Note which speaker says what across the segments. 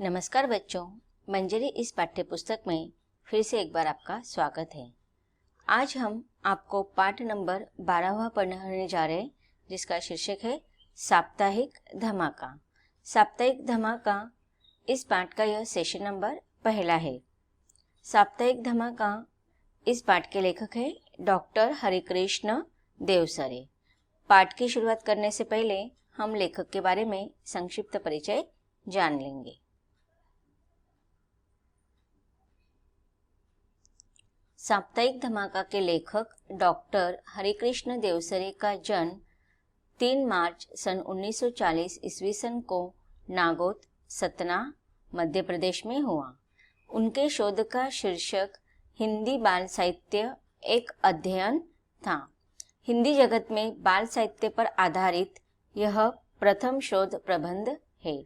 Speaker 1: नमस्कार बच्चों, मंजरी इस पाठ्यपुस्तक में फिर से एक बार आपका स्वागत है। आज हम आपको पाठ नंबर 12वां पढ़ने जा रहे हैं, जिसका शीर्षक है साप्ताहिक धमाका। साप्ताहिक धमाका इस पाठ का यह सेशन नंबर पहला है। साप्ताहिक धमाका इस पाठ के लेखक है डॉक्टर हरिकृष्ण देवसरे। पाठ की शुरुआत करने से पहले हम लेखक के बारे में संक्षिप्त परिचय जान लेंगे। साप्ताहिक धमाका के लेखक डॉक्टर हरिकृष्ण देवसरे का जन्म 3 मार्च सन 1940 ईस्वी सन को नागौद, सतना, मध्य प्रदेश में हुआ। उनके शोध का शीर्षक हिंदी बाल साहित्य एक अध्ययन था। हिंदी जगत में बाल साहित्य पर आधारित यह प्रथम शोध प्रबंध है।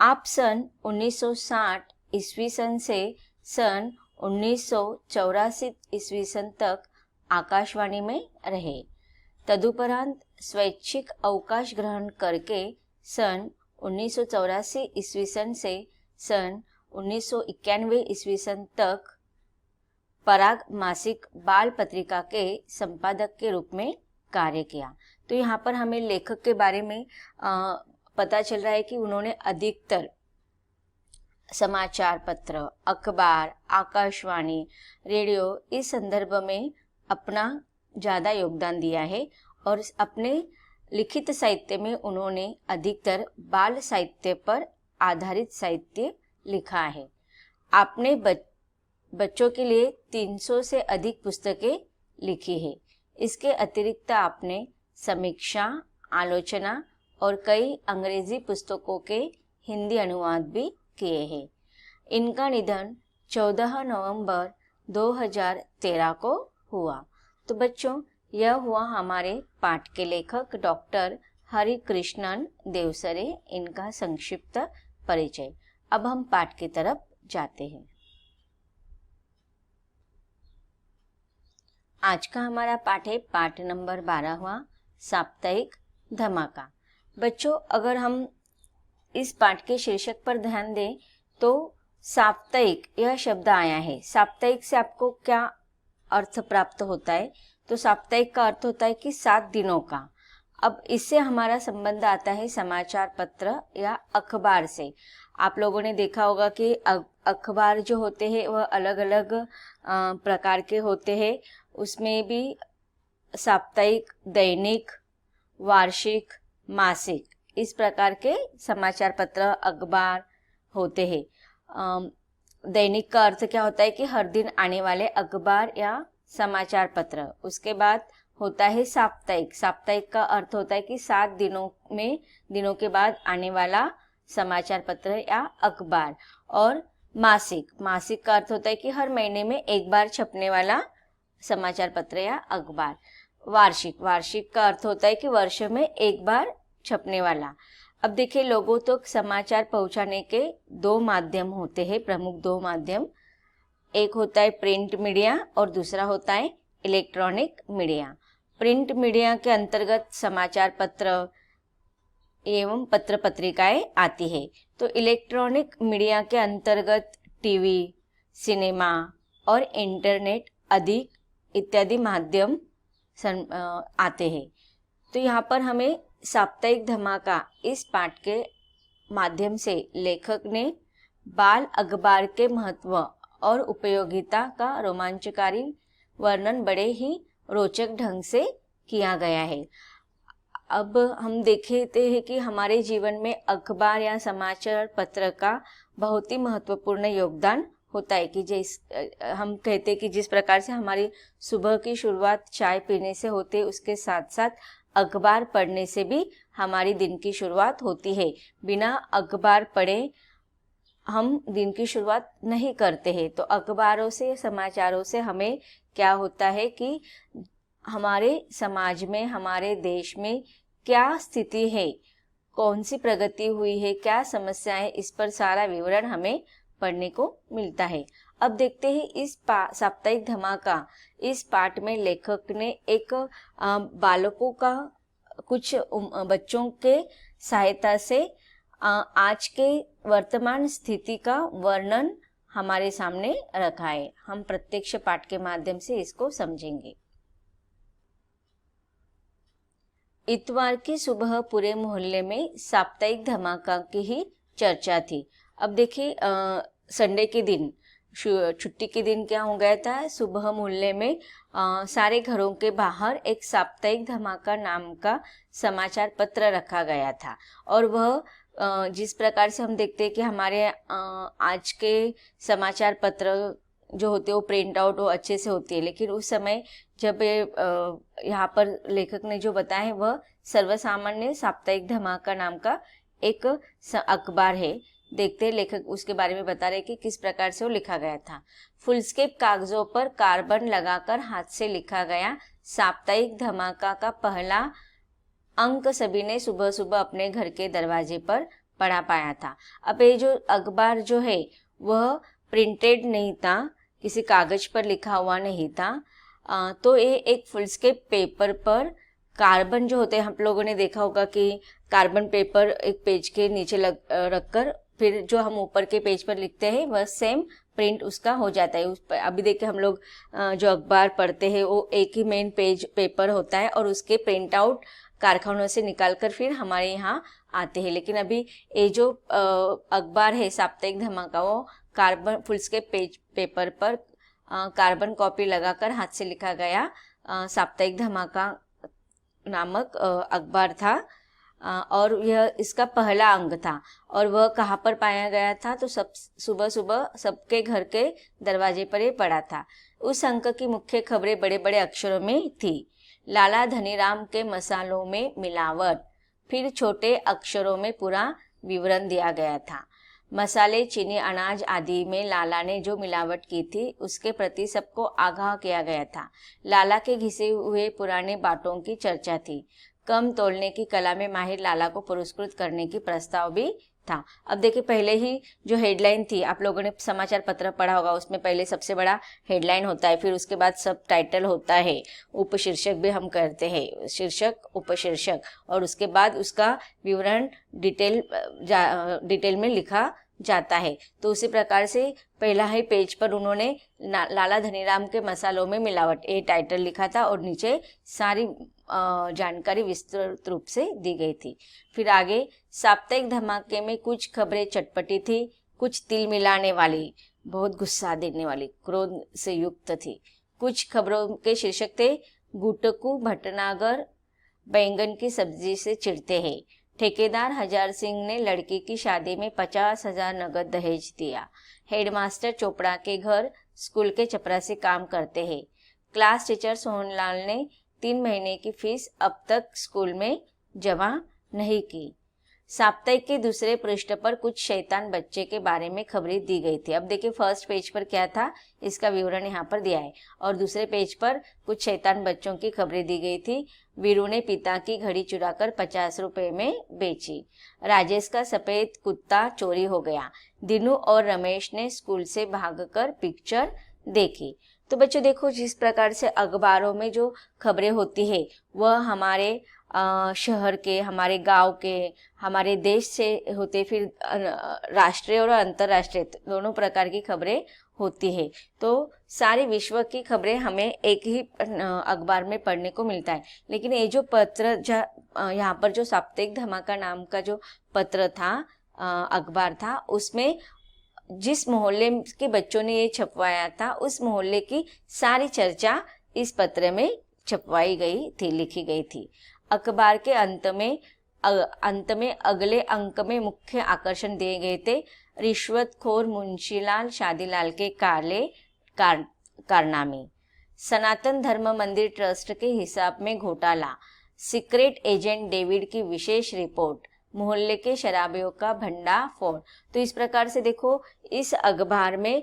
Speaker 1: आप सन 1960 ईस्वी सन से सन 1984 ईस्वी सन तक आकाशवाणी में रहे। तदुपरांत स्वैच्छिक अवकाश ग्रहण करके सन 1984 ईस्वी सन से सन 1991 ईस्वी सन तक पराग मासिक बाल पत्रिका के संपादक के रूप में कार्य किया। तो यहाँ पर हमें लेखक के बारे में पता चल रहा है कि उन्होंने अधिकतर समाचार पत्र, अखबार, आकाशवाणी, रेडियो इस संदर्भ में अपना ज़्यादा योगदान दिया है और अपने लिखित साहित्य में उन्होंने अधिकतर बाल साहित्य पर आधारित साहित्य लिखा है। आपने बच्चों के लिए 300 से अधिक पुस्तकें लिखी है। इसके अतिरिक्त आपने समीक्षा, आलोचना और कई अंग्रेजी पुस्तकों के हिंदी अनुवाद भी किए हैं। इनका निधन 14 नवंबर 2013 को हुआ। तो बच्चों, यह हुआ हमारे पाठ के लेखक डॉक्टर हरिकृष्णन देवसरे, इनका संक्षिप्त परिचय। अब हम पाठ की तरफ जाते हैं। आज का हमारा पाठ है पाठ नंबर 12वां, साप्ताहिक धमाका। बच्चों, अगर हम इस पाठ के शीर्षक पर ध्यान दें तो साप्ताहिक यह शब्द आया है। साप्ताहिक से आपको क्या अर्थ प्राप्त होता है? तो साप्ताहिक का अर्थ होता है कि 7 दिनों का। अब इससे हमारा संबंध आता है समाचार पत्र या अखबार से। आप लोगों ने देखा होगा कि अखबार जो होते हैं वह अलग अलग प्रकार के होते हैं। उसमें भी साप्ताहिक, दैनिक, वार्षिक, मासिक इस प्रकार के समाचार पत्र, अखबार होते हैं। दैनिक का अर्थ क्या होता है कि हर दिन आने वाले अखबार या समाचार पत्र। उसके बाद होता है साप्ताहिक। साप्ताहिक का अर्थ होता है कि 7 दिनों के बाद आने वाला समाचार पत्र या अखबार। और मासिक का अर्थ होता है कि हर महीने में एक बार छपने वाला समाचार पत्र या अखबार। वार्षिक का अर्थ होता है कि वर्ष में एक बार छपने वाला। अब देखिए, लोगों तक समाचार पहुंचाने के 2 माध्यम होते हैं, प्रमुख 2 माध्यम। एक होता है प्रिंट मीडिया और दूसरा होता है इलेक्ट्रॉनिक मीडिया। प्रिंट मीडिया के अंतर्गत समाचार पत्र एवं पत्र पत्रिकाएं आती है। तो इलेक्ट्रॉनिक मीडिया के अंतर्गत टीवी, सिनेमा और इंटरनेट अधिक इत्यादि माध्यम आते हैं। तो यहाँ पर हमें साप्ताहिक धमाका इस पाठ के माध्यम से लेखक ने बाल अखबार के महत्व और उपयोगिता का रोमांचकारी वर्णन बड़े ही रोचक ढंग से किया गया है। अब हम देखते हैं कि हमारे जीवन में अखबार या समाचार पत्र का बहुत ही महत्वपूर्ण योगदान होता है। कि हम कहते हैं कि जिस प्रकार से हमारी सुबह की शुरुआत चाय पीने से होती है, उसके साथ साथ अखबार पढ़ने से भी हमारी दिन की शुरुआत होती है। बिना अखबार पढ़े हम दिन की शुरुआत नहीं करते हैं। तो अखबारों से, समाचारों से हमें क्या होता है कि हमारे समाज में, हमारे देश में क्या स्थिति है, कौन सी प्रगति हुई है, क्या समस्याएं, इस पर सारा विवरण हमें पढ़ने को मिलता है। अब देखते हैं इस साप्ताहिक धमाका इस पाठ में लेखक ने एक बालकों का, कुछ बच्चों के सहायता से आज के वर्तमान स्थिति का वर्णन हमारे सामने रखा है। हम प्रत्यक्ष पाठ के माध्यम से इसको समझेंगे। इतवार की सुबह पूरे मोहल्ले में साप्ताहिक धमाका की ही चर्चा थी। अब देखिए संडे के दिन, छुट्टी के दिन क्या हो गया था, सुबह मोहल्ले में सारे घरों के बाहर एक साप्ताहिक धमाका नाम का समाचार पत्र रखा गया था। और वह जिस प्रकार से हम देखते हैं कि हमारे आज के समाचार पत्र जो होते हैं वो प्रिंट आउट वो अच्छे से होती है, लेकिन उस समय जब यहाँ पर लेखक ने जो बताया है वह सर्वसामान्य साप्ताहिक धमाका नाम का एक अखबार है। देखते हैं लेखक उसके बारे में बता रहे कि किस प्रकार से वो लिखा गया था। फुलस्केप कागजों पर कार्बन लगाकर हाथ से लिखा गया साप्ताहिक धमाका का पहला अंक सभी ने सुबह सुबह अपने घर के दरवाजे पर पढ़ा पाया था। अब ये जो अखबार जो है वह प्रिंटेड नहीं था, किसी कागज पर लिखा हुआ नहीं था। तो ये एक फुलस्केप पेपर पर कार्बन जो होते हैं, हम लोगों ने देखा होगा कि कार्बन पेपर एक पेज के नीचे रखकर फिर जो हम ऊपर के पेज पर लिखते हैं वह सेम प्रिंट उसका हो जाता है। उस पर अभी देखिए हम लोग जो अखबार पढ़ते हैं वो एक ही मेन पेपर होता है और उसके प्रिंट आउट कारखानों से निकालकर फिर हमारे यहाँ आते हैं। लेकिन अभी ये जो अखबार है साप्ताहिक धमाका वो कार्बन फुलस्केप पेपर पर कार्बन कॉपी लगाकर हाथ से लिखा गया साप्ताहिक धमाका नामक अखबार था। और यह इसका पहला अंक था। और वह कहाँ पर पाया गया था, तो सब सुबह सुबह सबके घर के दरवाजे पर ही पड़ा था। उस अंक की मुख्य खबरें बड़े बड़े अक्षरों में थी। लाला धनीराम के मसालों में मिलावट, फिर छोटे अक्षरों में पूरा विवरण दिया गया था। मसाले, चीनी, अनाज आदि में लाला ने जो मिलावट की थी उसके प्रति सबको आगाह किया गया था। लाला के घिसे हुए पुराने बाटों की चर्चा थी। कम तोलने की कला में माहिर लाला को पुरस्कृत करने की प्रस्ताव भी था। अब देखिए पहले ही जो हेडलाइन थी, आप लोगों ने समाचार पत्र पढ़ा होगा, उसमें पहले सबसे बड़ा हेडलाइन होता है, फिर उसके बाद सब टाइटल होता है, उपशीर्षक भी हम करते हैं, शीर्षक उपशीर्षक, और उसके बाद उसका विवरण डिटेल में लिखा जाता है। तो उसी प्रकार से पहला ही पेज पर उन्होंने लाला धनीराम के मसालों में मिलावट ये टाइटल लिखा था और नीचे सारी जानकारी विस्तृत रूप से दी गई थी। फिर आगे साप्ताहिक धमाके में कुछ खबरें चटपटी थी, कुछ तिल मिलाने वाली, बहुत गुस्सा देने वाली, क्रोध से युक्त थी। कुछ खबरों के शीर्षक थे, गुटकू भटनागर बैंगन की सब्जी से चिढ़ते हैं, ठेकेदार हजार सिंह ने लड़की की शादी में 50,000 नगद दहेज दिया, हेडमास्टर चोपड़ा के घर स्कूल के चपरासी काम करते हैं, क्लास टीचर सोहनलाल ने 3 महीने की फीस अब तक स्कूल में जमा नहीं की। साप्ताहिक के दूसरे पृष्ठ पर कुछ शैतान बच्चे के बारे में खबरें दी गई थी। अब देखिए फर्स्ट पेज पर क्या था, इसका विवरण यहाँ पर दिया है, और दूसरे पेज पर कुछ शैतान बच्चों की खबरें दी गई थी। वीरू ने पिता की घड़ी चुराकर 50 रुपए में बेची, राजेश का सफेद कुत्ता चोरी हो गया, दिनू और रमेश ने स्कूल से भागकर पिक्चर देखी। तो बच्चों देखो जिस प्रकार से अखबारों में जो खबरें होती है वह हमारे शहर के, हमारे गांव के, हमारे देश से होते, फिर राष्ट्रीय और अंतर्राष्ट्रीय दोनों प्रकार की खबरें होती है। तो सारे विश्व की खबरें हमें एक ही अखबार में पढ़ने को मिलता है। लेकिन ये जो पत्र यहाँ पर जो साप्ताहिक धमाका नाम का जो पत्र था, अखबार था, उसमें जिस मोहल्ले के बच्चों ने ये छपवाया था उस मोहल्ले की सारी चर्चा इस पत्र में छपवाई गई थी, लिखी गई थी। अखबार के अंत में अगले अंक में मुख्य आकर्षण दिए गए थे, रिश्वतखोर मुंशीलाल शादीलाल के कारनामे, सनातन धर्म मंदिर ट्रस्ट के हिसाब में घोटाला, सीक्रेट एजेंट डेविड की विशेष रिपोर्ट, मोहल्ले के शराबियों का भंडाफोड़। तो इस प्रकार से देखो इस अखबार में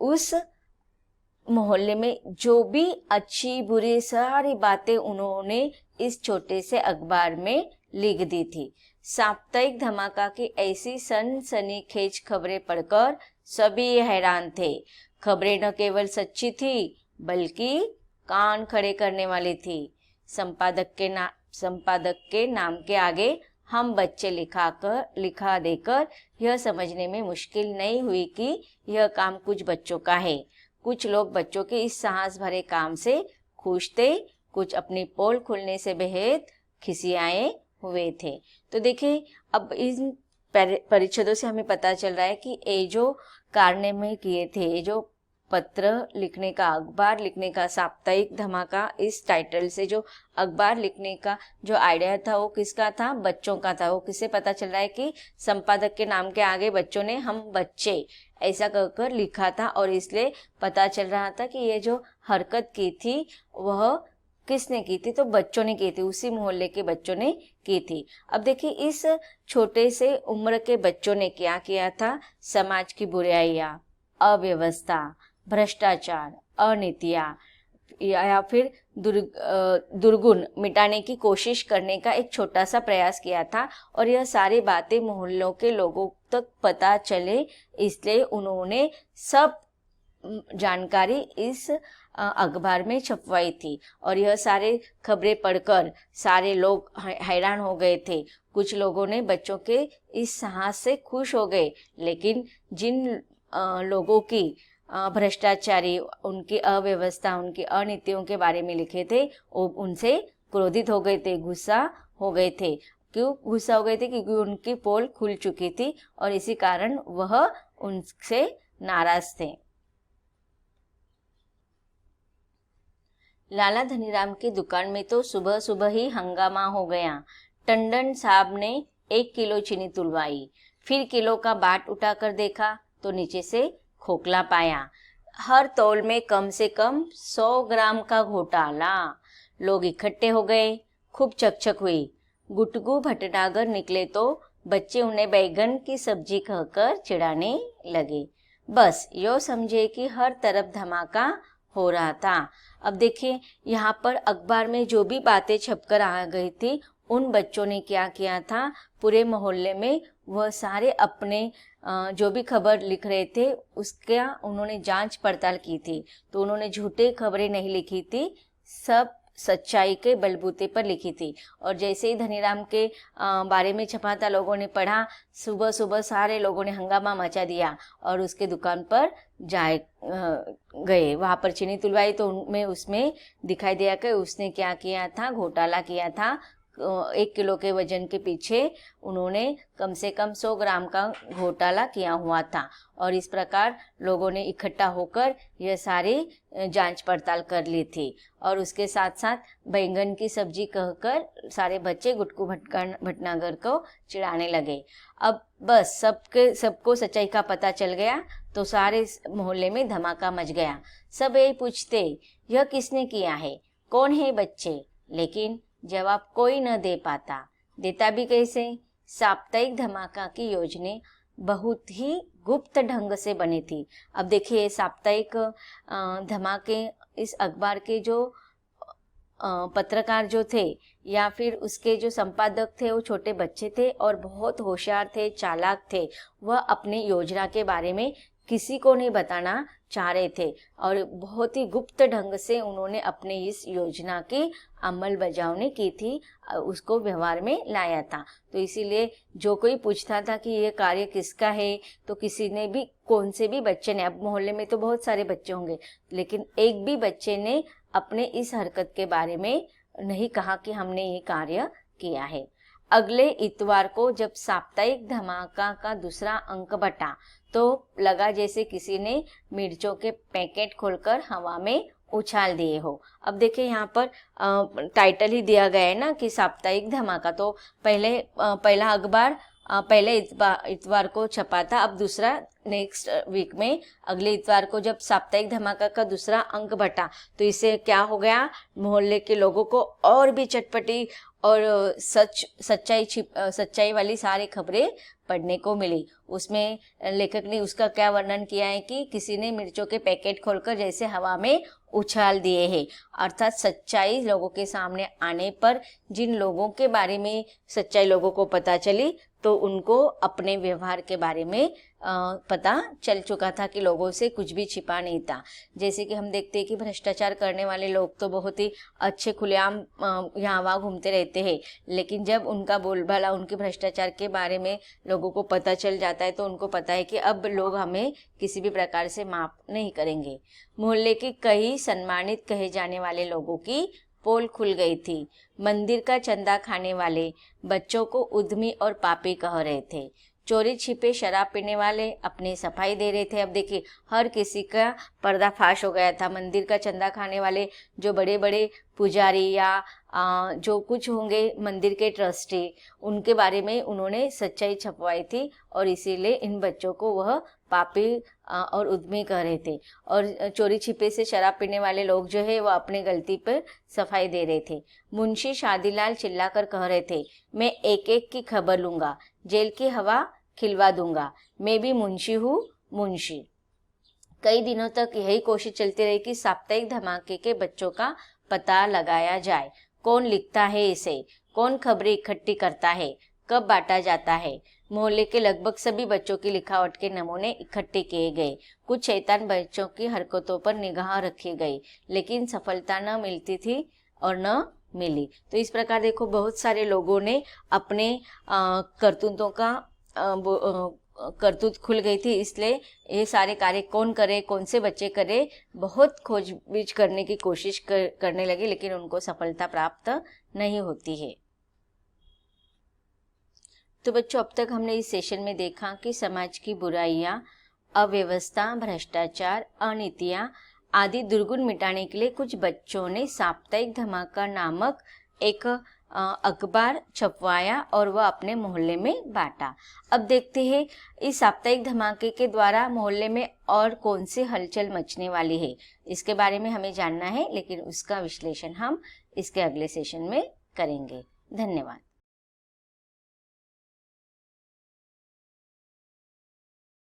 Speaker 1: उस मोहल्ले में जो भी अच्छी बुरी सारी बातें उन्होंने इस छोटे से अखबार में लिख दी थी। साप्ताहिक धमाका की ऐसी सनसनीखेज खबरें पढ़कर सभी हैरान थे। खबरें न केवल सच्ची थी बल्कि कान खड़े करने वाली थी। संपादक के नाम के आगे हम बच्चे लिखा देकर यह समझने में मुश्किल नहीं हुई कि यह काम कुछ बच्चों का है। कुछ लोग बच्चों के इस साहस भरे काम से खुश थे, कुछ अपनी पोल खुलने से बेहद खिसियाए हुए थे। तो देखिए, अब इन परिच्छेदों से हमें पता चल रहा है कि ये जो कार्नेगी किए थे, ये जो पत्र लिखने का, अखबार लिखने का, साप्ताहिक धमाका, इस टाइटल से जो अखबार लिखने का जो आइडिया था वो किसका था? बच्चों का था। वो किससे पता चल रहा है कि संपादक के नाम के आगे बच्चों ने हम बच्चे ऐसा कहकर लिखा था, और इसलिए पता चल रहा था कि ये जो हरकत की थी वह किसने की थी? तो बच्चों ने की थी, उसी मोहल्ले के बच्चों ने की थी। अब देखिए, इस छोटे से उम्र के बच्चों ने क्या किया था? समाज की बुराइयां, अव्यवस्था, भ्रष्टाचार, अनीतियां या फिर दुर्गुण मिटाने की कोशिश करने का एक छोटा सा प्रयास किया था, और यह सारी बातें मोहल्लों के लोगों तक पता चले, इसलिए उन्होंने सब जानकारी इस अखबार में छपवाई थी। और यह सारे खबरें पढ़कर सारे लोग हैरान हो गए थे। कुछ लोगों ने बच्चों के इस साहस से खुश हो गए, लेकिन जिन लोगों की भ्रष्टाचारी, उनकी अव्यवस्था, उनकी अनीतियों के बारे में लिखे थे, वो उनसे क्रोधित हो गए थे, गुस्सा हो गए थे। क्यों गुस्सा हो गए थे? क्योंकि उनकी पोल खुल चुकी थी और इसी कारण वह उनसे नाराज थे। लाला धनीराम की दुकान में तो सुबह सुबह ही हंगामा हो गया। टंडन साहब ने 1 किलो चीनी तुलवाई, फिर किलो का बाट उठाकर देखा तो नीचे से खोखला पाया। हर तौल में कम से कम 100 ग्राम का घोटाला। लोग इकट्ठे हो गए, खूब चकचक हुई। गुटगू भटनागर निकले तो बच्चे उन्हें बैगन की सब्जी कहकर चिढ़ाने लगे। बस यो समझे कि हर तरफ धमाका हो रहा था। अब देखिए, यहाँ पर अखबार में जो भी बातें छपकर आ गई थी, उन बच्चों ने क्या किया था? पूरे मोहल्ले में वह सारे अपने जो भी खबर लिख रहे थे उसका उन्होंने जांच पड़ताल की थी। तो उन्होंने झूठे खबरें नहीं लिखी थी, सब सच्चाई के बलबूते पर लिखी थी। और जैसे ही धनीराम के बारे में छपा था, लोगों ने पढ़ा, सुबह सुबह सारे लोगों ने हंगामा मचा दिया और उसके दुकान पर गए। वहाँ पर चीनी तुलवाई तो उसमें दिखाई दिया कि उसने क्या किया था? घोटाला किया था। 1 किलो के वजन के पीछे उन्होंने कम से कम 100 ग्राम का घोटाला किया हुआ था। और इस प्रकार लोगों ने इकट्ठा होकर यह सारी जांच पड़ताल कर ली थी। और उसके साथ साथ बैंगन की सब्जी कहकर सारे बच्चे गुटकू भटनागर को चिढ़ाने लगे। अब बस सबको सच्चाई का पता चल गया तो सारे मोहल्ले में धमाका मच गया। सब यही पूछते, यह किसने किया है? कौन है बच्चे? लेकिन जवाब कोई न दे पाता। देता भी कैसे? साप्ताहिक धमाका की योजना बहुत ही गुप्त ढंग से बनी थी। अब देखिए, साप्ताहिक धमाके, इस अखबार के जो पत्रकार जो थे या फिर उसके जो संपादक थे, वो छोटे बच्चे थे और बहुत होशियार थे, चालाक थे। वह अपनी योजना के बारे में किसी को नहीं बताना चाह रहे थे और बहुत ही गुप्त ढंग से उन्होंने अपने इस योजना की अमल बजावनी की थी, उसको व्यवहार में लाया था। तो इसीलिए जो कोई पूछता था कि ये कार्य किसका है, तो किसी ने भी, कौन से भी बच्चे ने, अब मोहल्ले में तो बहुत सारे बच्चे होंगे, लेकिन एक भी बच्चे ने अपने इस हरकत के बारे में नहीं कहा कि हमने ये कार्य किया है। अगले इतवार को जब साप्ताहिक धमाका का दूसरा अंक बटा तो लगा जैसे किसी ने मिर्चों के पैकेट खोलकर हवा में उछाल दिए हो। अब देखिए, यहाँ पर टाइटल ही दिया गया है ना कि साप्ताहिक धमाका। तो पहला अखबार पहले इतवार को छपा था, अब दूसरा नेक्स्ट वीक में अगले इतवार को जब साप्ताहिक धमाका का दूसरा अंक बटा तो इससे क्या हो गया? मोहल्ले के लोगों को और भी चटपटी और सच्चाई वाली सारी खबरें पढ़ने को मिली। उसमें लेखक ने उसका क्या वर्णन किया है कि किसी ने मिर्चों के पैकेट खोलकर जैसे हवा में उछाल दिए हैं। अर्थात सच्चाई लोगों के सामने आने पर जिन लोगों के बारे में सच्चाई लोगों को पता चली तो उनको अपने व्यवहार के बारे में पता चल चुका था कि लोगों से कुछ भी छिपा नहीं था। जैसे कि हम देखते हैं कि भ्रष्टाचार करने वाले लोग तो बहुत ही अच्छे खुलेआम यहाँ वहाँ घूमते रहते हैं, लेकिन जब उनका बोलबाला उनके भ्रष्टाचार के बारे में लोगों को पता चल जाता है तो उनको पता है कि अब लोग हमें किसी भी प्रकार से माफ नहीं करेंगे। मोहल्ले के कई सम्मानित कहे जाने वाले लोगों की पोल खुल गई थी। मंदिर का चंदा खाने वाले बच्चों को उद्यमी और पापी कह रहे थे। चोरी छिपे शराब पीने वाले अपनी सफाई दे रहे थे। अब देखिए हर किसी का पर्दाफाश हो गया था। मंदिर का चंदा खाने वाले जो बड़े बड़े पुजारी या जो कुछ होंगे मंदिर के ट्रस्टी, उनके बारे में उन्होंने सच्चाई छपवाई थी और इसीलिए इन बच्चों को वह पापी और उद्यमी कह रहे थे। और चोरी छिपे से शराब पीने वाले लोग जो है वो अपनी गलती पर सफाई दे रहे थे। मुंशी शादीलाल चिल्लाकर कह रहे थे, मैं एक एक की खबर लूंगा, जेल की हवा खिलवा दूंगा, मैं भी मुंशी हूँ मुंशी। कई दिनों तक यही कोशिश चलती रही कि साप्ताहिक धमाके के बच्चों का पता लगाया जाए। कौन लिखता है इसे, कौन खबरें इकट्ठी करता है, कब बांटा जाता है। मोहल्ले के लगभग सभी बच्चों की लिखावट के नमूने इकट्ठे किए गए। कुछ शैतान बच्चों की हरकतों पर निगाह रखी गई, लेकिन सफलता न मिलती थी और न मिली। तो इस प्रकार देखो बहुत सारे लोगों ने अपने करतूतों का करतूत खुल गई थी, इसलिए ये सारे कार्य कौन करे, कौन से बच्चे करे, बहुत खोजबीज करने की कोशिश करने लगे, लेकिन उनको सफलता प्राप्त नहीं होती है। तो बच्चों अब तक हमने इस सेशन में देखा कि समाज की बुराइयां, अव्यवस्था, भ्रष्टाचार, अनीतियां आदि दुर्गुण मिटाने के लिए कुछ बच्चों ने साप्ताहिक धमाका नामक एक अखबार छपवाया और वह अपने मोहल्ले में बांटा। अब देखते हैं इस साप्ताहिक धमाके के द्वारा मोहल्ले में और कौन सी हलचल मचने वाली है, इसके बारे में हमें जानना है, लेकिन उसका विश्लेषण हम इसके अगले सेशन में करेंगे। धन्यवाद।